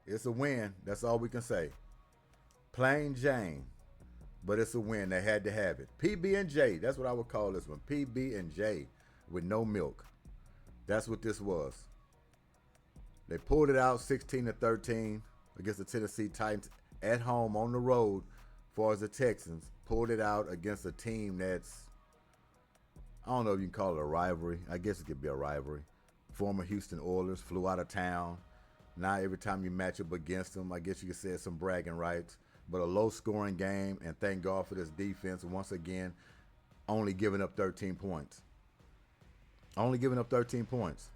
It's a win. That's all we can say. Plain Jane. But it's a win. They had to have it. PB and J. That's what I would call this one. PB and J with no milk. That's what this was. They pulled it out 16-13 against the Tennessee Titans at home on the road. As far as the Texans pulled it out against a team that's, I don't know if you can call it a rivalry. I guess it could be a rivalry. Former Houston Oilers flew out of town. Now every time you match up against them, I guess you could say it's some bragging rights. But a low-scoring game, and thank God for this defense once again, only giving up 13 points. Only giving up 13 points.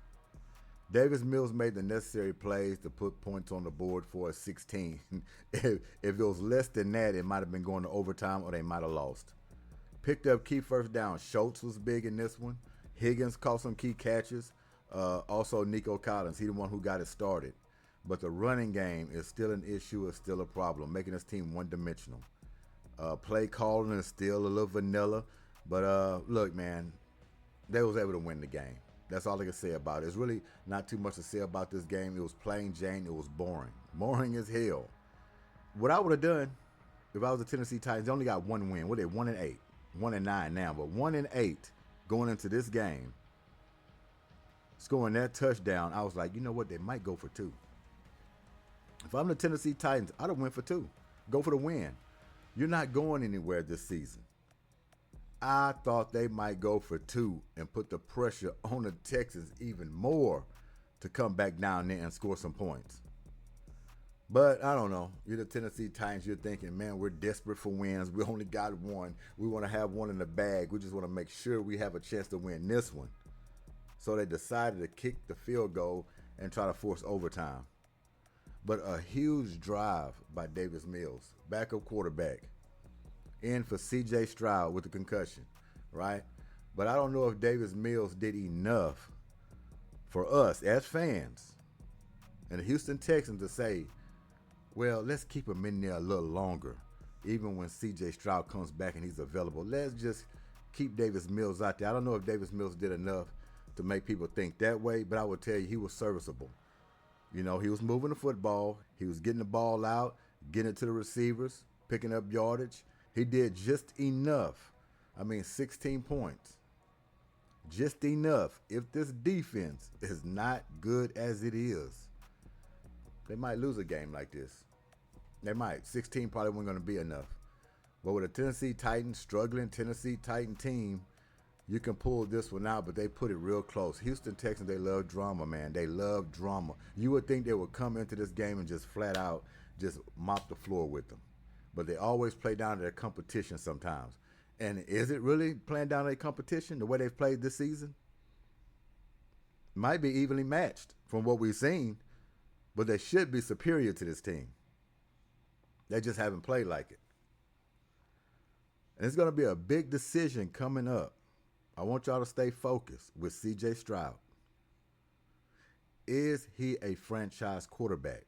Davis Mills made the necessary plays to put points on the board for a 16. If it was less than that, it might have been going to overtime or they might have lost. Picked up key first down. Schultz was big in this one. Higgins caught some key catches. Also, Nico Collins. He the one who got it started. But the running game is still an issue, is still a problem, making this team one-dimensional. Play calling is still a little vanilla. But look, man, they was able to win the game. That's all I can say about it. There's really not too much to say about this game. It was plain Jane. It was boring. Boring as hell. What I would have done if I was the Tennessee Titans, they only got one win. What are they, 1-8? 1-9 now, but 1-8 going into this game, scoring that touchdown, I was like, you know what? They might go for two. If I'm the Tennessee Titans, I'd have went for two. Go for the win. You're not going anywhere this season. I thought they might go for two and put the pressure on the Texans even more to come back down there and score some points. But I don't know. You're the Tennessee Titans. You're thinking, man, we're desperate for wins. We only got one. We want to have one in the bag. We just want to make sure we have a chance to win this one. So they decided to kick the field goal and try to force overtime. But a huge drive by Davis Mills, backup quarterback, in for C.J. Stroud with the concussion, right? But I don't know if Davis Mills did enough for us as fans and the Houston Texans to say, well, let's keep him in there a little longer. Even when C.J. Stroud comes back and he's available, let's just keep Davis Mills out there. I don't know if Davis Mills did enough to make people think that way, but I would tell you he was serviceable. You know, he was moving the football. He was getting the ball out, getting it to the receivers, picking up yardage. He did just enough. 16 points. Just enough. If this defense is not good as it is, they might lose a game like this. They might. 16 probably wasn't going to be enough. But with a Tennessee Titans, struggling Tennessee Titan team, you can pull this one out, but they put it real close. Houston Texans, they love drama, man. They love drama. You would think they would come into this game and just flat out just mop the floor with them. But they always play down to their competition sometimes. And is it really playing down to their competition, the way they've played this season? Might be evenly matched from what we've seen, but they should be superior to this team. They just haven't played like it. And it's going to be a big decision coming up. I want y'all to stay focused with C.J. Stroud. Is he a franchise quarterback?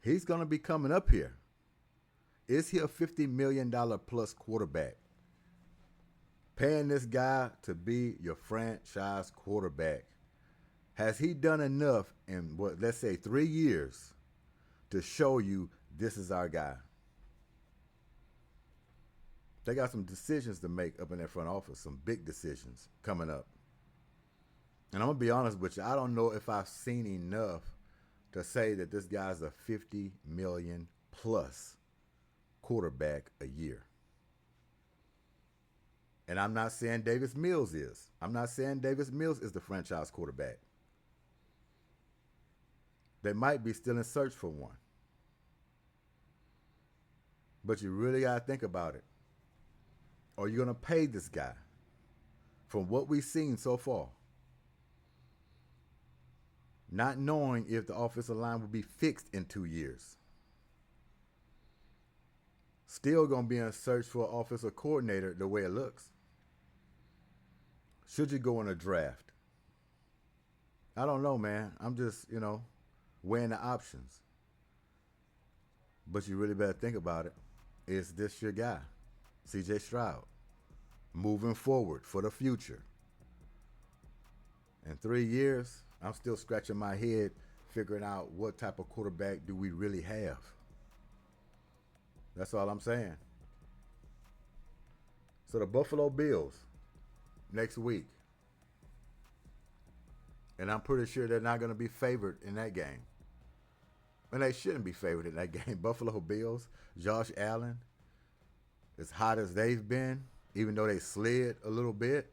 He's going to be coming up here. Is he a $50 million plus quarterback? Paying this guy to be your franchise quarterback. Has he done enough in, let's say 3 years to show you this is our guy? They got some decisions to make up in their front office, some big decisions coming up. And I'm going to be honest with you, I don't know if I've seen enough to say that this guy's a $50 million plus quarterback a year. And I'm not saying Davis Mills is. I'm not saying Davis Mills is the franchise quarterback. They might be still in search for one. But you really got to think about it. Are you going to pay this guy from what we've seen so far? Not knowing if the offensive line will be fixed in 2 years. Still going to be in search for an offensive coordinator the way it looks. Should you go in a draft? I don't know, man. I'm just, weighing the options. But you really better think about it. Is this your guy? C.J. Stroud. Moving forward for the future. In 3 years, I'm still scratching my head figuring out what type of quarterback do we really have. That's all I'm saying. So the Buffalo Bills next week, and I'm pretty sure they're not going to be favored in that game. And they shouldn't be favored in that game. Buffalo Bills, Josh Allen, as hot as they've been, even though they slid a little bit.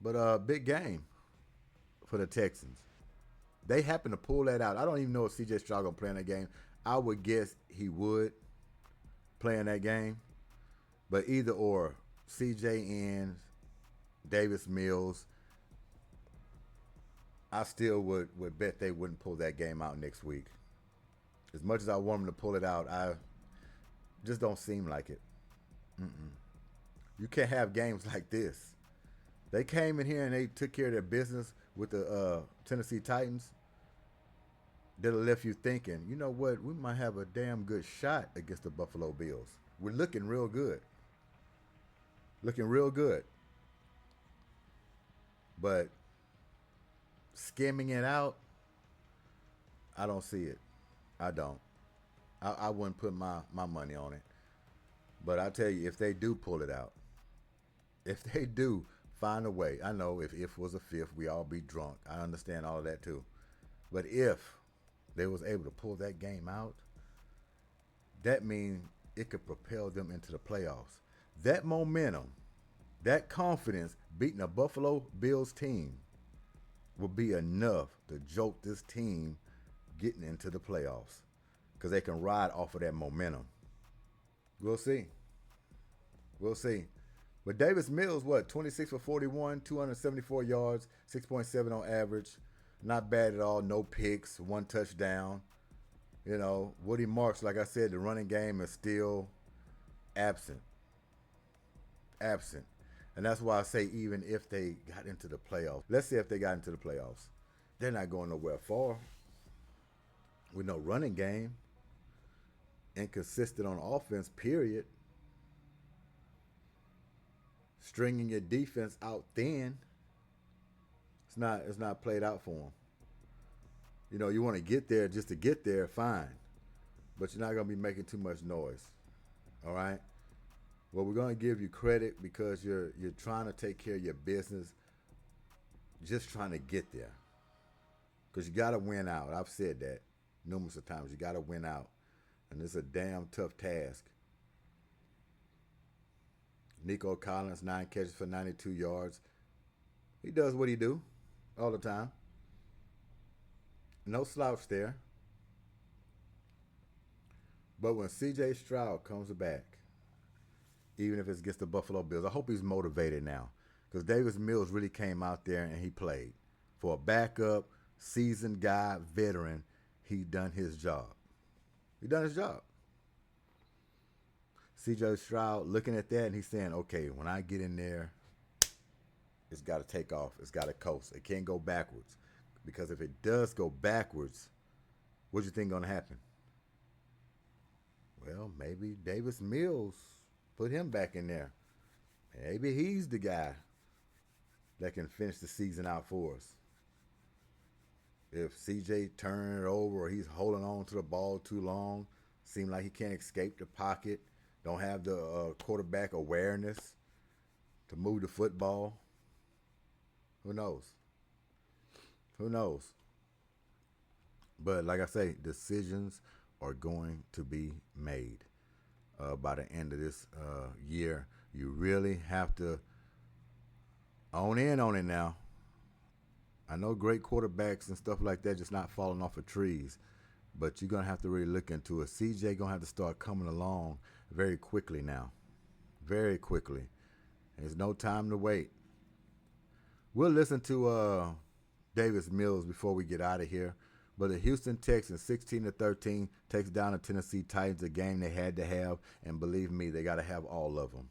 But big game for the Texans. They happen to pull that out. I don't even know if C.J. Stroud going to play in that game. I would guess he would play in that game. But either or, C.J. ends, Davis Mills, I still would bet they wouldn't pull that game out next week. As much as I want them to pull it out, I just don't seem like it. You can't have games like this. They came in here and they took care of their business with the Tennessee Titans. That'll left you thinking, you know what, we might have a damn good shot against the Buffalo Bills. We're looking real good. Looking real good. But skimming it out, I don't see it. I don't. I wouldn't put my money on it. But I tell you, if they do pull it out, if they do find a way, I know if was a fifth, we all be drunk. I understand all of that too. But if they was able to pull that game out, that means it could propel them into the playoffs. That momentum, that confidence beating a Buffalo Bills team will be enough to jolt this team getting into the playoffs because they can ride off of that momentum. We'll see. We'll see. But Davis Mills, 26 for 41, 274 yards, 6.7 on average. Not bad at all. No picks, one touchdown. You know, Woody Marks, like I said, the running game is still absent. And that's why I say even if they got into the playoffs, let's say if they got into the playoffs, they're not going nowhere far with no running game. Inconsistent on offense, period. Stringing your defense out thin. It's not played out for them. You know, you want to get there just to get there, fine. But you're not going to be making too much noise. All right? Well, we're going to give you credit because you're trying to take care of your business, just trying to get there. Because you got to win out. I've said that numerous of times. You got to win out. And it's a damn tough task. Nico Collins, 9 catches for 92 yards. He does what he do all the time. No slouch there. But when C.J. Stroud comes back, even if it's against the Buffalo Bills, I hope he's motivated now. Because Davis Mills really came out there and he played. For a backup, seasoned guy, veteran, he done his job. He done his job. C.J. Stroud looking at that and he's saying, okay, when I get in there, it's got to take off. It's got to coast. It can't go backwards. Because if it does go backwards, what do you think going to happen? Well, maybe Davis Mills, put him back in there. Maybe he's the guy that can finish the season out for us. If CJ turning it over or he's holding on to the ball too long, seem like he can't escape the pocket, don't have the quarterback awareness to move the football, who knows? Who knows? But like I say, decisions are going to be made by the end of this year. You really have to own in on it now. I know great quarterbacks and stuff like that just not falling off of trees, but you're going to have to really look into it. CJ going to have to start coming along very quickly now. Very quickly. There's no time to wait. We'll listen to Davis Mills before we get out of here. But the Houston Texans, 16-13, takes down the Tennessee Titans, a game they had to have. And believe me, they got to have all of them.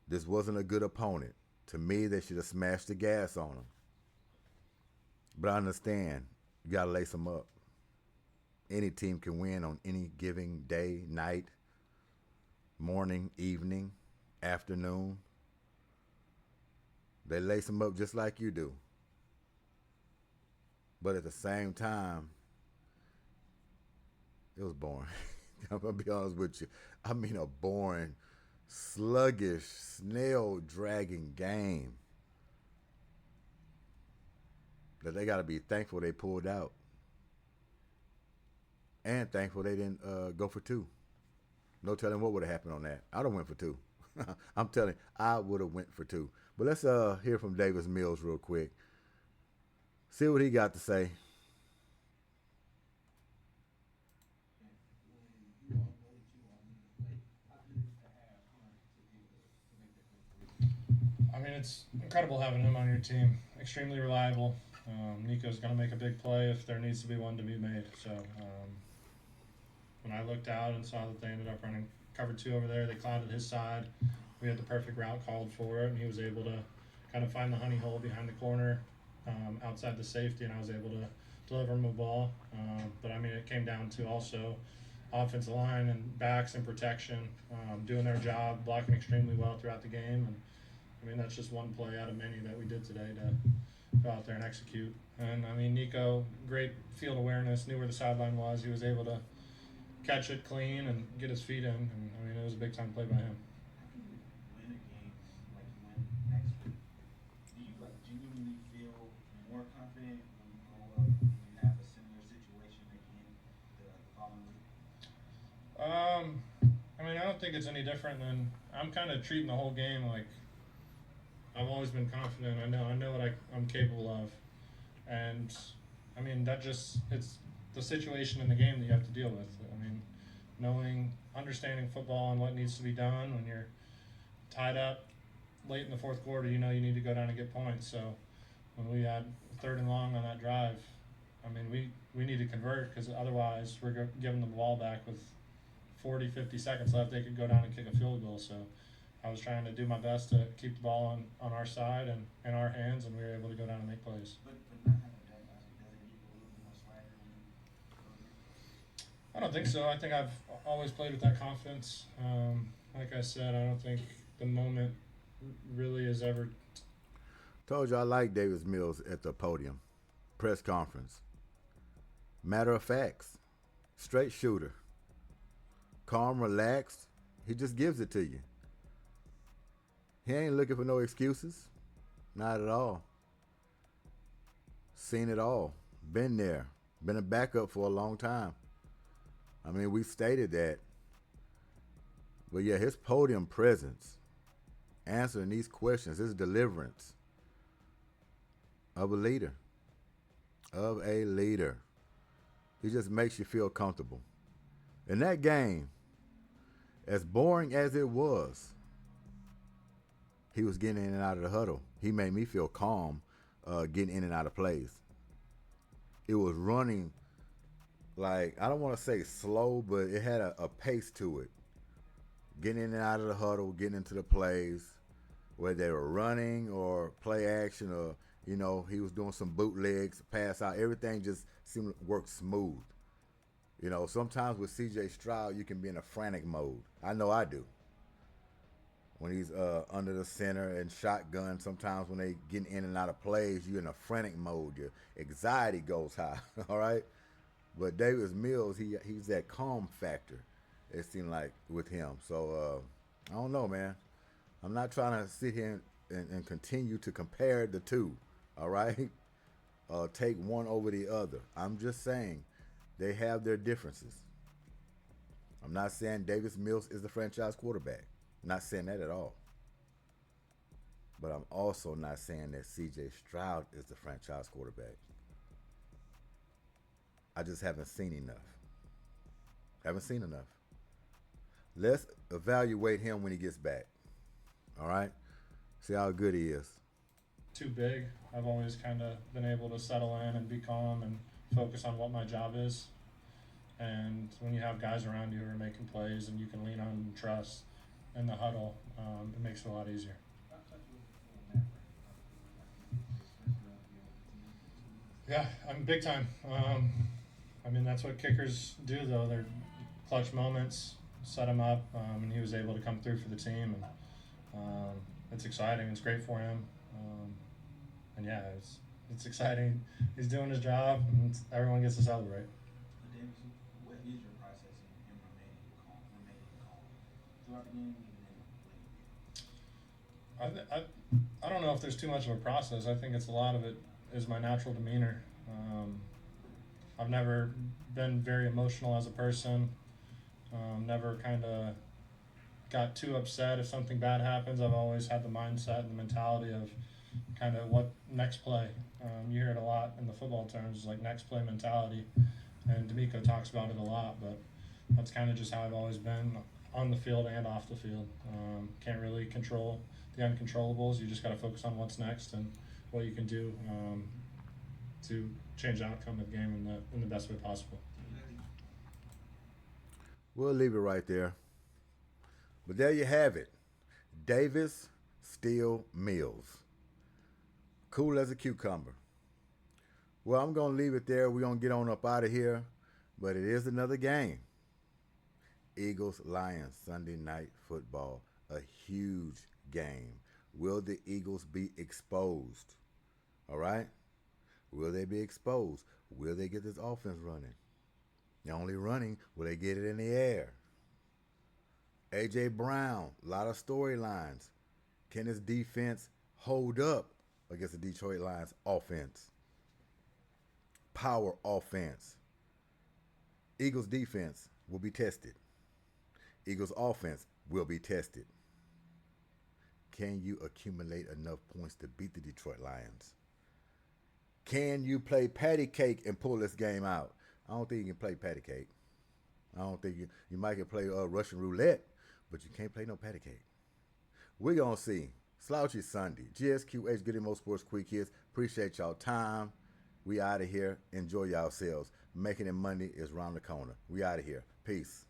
This wasn't a good opponent. To me, they should have smashed the gas on them. But I understand. You got to lace them up. Any team can win on any given day, night, morning, evening, afternoon. They lace them up just like you do. But at the same time, it was boring. I'm gonna be honest with you. I mean, a boring, sluggish, snail dragging game that they got to be thankful they pulled out, and thankful they didn't go for two. No telling what would have happened on that. I'd have went for two. I'm telling you, I would have went for two. But let's hear from Davis Mills real quick. See what he got to say. I mean, it's incredible having him on your team. Extremely reliable. Nico's going to make a big play if there needs to be one to be made. So when I looked out and saw that they ended up running cover two over there, they clouded his side. We had the perfect route called for it, and he was able to kind of find the honey hole behind the corner outside the safety, and I was able to deliver him a ball. But I mean, it came down to also offensive line and backs and protection doing their job, blocking extremely well throughout the game. And I mean, that's just one play out of many that we did today to go out there and execute. And I mean, Nico, great field awareness, knew where the sideline was. He was able to catch it clean and get his feet in. And I mean, it was a big time play by him. After you win a game like you win next week, do you like genuinely feel more confident when you go up and you have a similar situation again the following week? I mean, I don't think it's any different than I'm kind of treating the whole game like I've always been confident. I know what I'm capable of, and I mean that just it's the situation in the game that you have to deal with. I mean, understanding football and what needs to be done when you're tied up late in the fourth quarter. You know you need to go down and get points. So when we had third and long on that drive, I mean we need to convert because otherwise we're giving the ball back with 40, 50 seconds left. They could go down and kick a field goal. So I was trying to do my best to keep the ball on our side and in our hands, and we were able to go down and make plays. But not having that, does it give you a little bit more swagger when you go there? I don't think so. I think I've always played with that confidence. Like I said, I don't think the moment really is ever. Told you I like Davis Mills at the podium, press conference. Matter of facts, straight shooter, calm, relaxed. He just gives it to you. He ain't looking for no excuses. Not at all. Seen it all. Been there. Been a backup for a long time. I mean, we stated that. But yeah, his podium presence, answering these questions, his deliverance of a leader. Of a leader. He just makes you feel comfortable. In that game, as boring as it was, he was getting in and out of the huddle. He made me feel calm getting in and out of plays. It was running like, I don't want to say slow, but it had a pace to it. Getting in and out of the huddle, getting into the plays, whether they were running or play action or, you know, he was doing some bootlegs, pass out. Everything just seemed to work smooth. You know, sometimes with C.J. Stroud, you can be in a frantic mode. I know I do. When he's under the center and shotgun, sometimes when they get in and out of plays, you're in a frantic mode. Your anxiety goes high, all right? But Davis Mills, he's that calm factor, it seemed like, with him. So, I don't know, man. I'm not trying to sit here and continue to compare the two, all right? Take one over the other. I'm just saying they have their differences. I'm not saying Davis Mills is the franchise quarterback. I'm not saying that at all. But I'm also not saying that C.J. Stroud is the franchise quarterback. I just haven't seen enough. Haven't seen enough. Let's evaluate him when he gets back. All right? See how good he is. Too big. I've always kind of been able to settle in and be calm and focus on what my job is. And when you have guys around you who are making plays and you can lean on and trust in the huddle, it makes it a lot easier. Yeah, I'm big time. I mean, that's what kickers do, though. They're clutch moments, set him up, and he was able to come through for the team. And it's exciting. It's great for him. And yeah, It's exciting. He's doing his job, and everyone gets to celebrate. But Davis, what is your process in remaining calm throughout the game, even in late? I, th- I I don't know if there's too much of a process. I think it's a lot of it is my natural demeanor. I've never been very emotional as a person. Never kind of got too upset if something bad happens. I've always had the mindset and the mentality of kind of what next play. You hear it a lot in the football terms, like next play mentality, and D'Amico talks about it a lot. But that's kind of just how I've always been on the field and off the field. Can't really control the uncontrollables. You just got to focus on what's next and what you can do to change the outcome of the game in the best way possible. We'll leave it right there. But there you have it. Davis Steele Mills. Cool as a cucumber. Well, I'm going to leave it there. We're going to get on up out of here. But it is another game. Eagles Lions Sunday night football. A huge game. Will the Eagles be exposed? All right? Will they be exposed? Will they get this offense running? Not only running, will they get it in the air? A.J. Brown, a lot of storylines. Can his defense hold up against the Detroit Lions offense? Power offense. Eagles defense will be tested. Eagles offense will be tested. Can you accumulate enough points to beat the Detroit Lions? Can you play patty cake and pull this game out? I don't think you can play patty cake. I don't think you might can play Russian roulette, but you can't play no patty cake. We're going to see. Slouchy Sunday. G.S.Q.H. Goodymo Sports Quick Kids. Appreciate y'all time. We out of here. Enjoy yourselves. Making it money is around the corner. We out of here. Peace.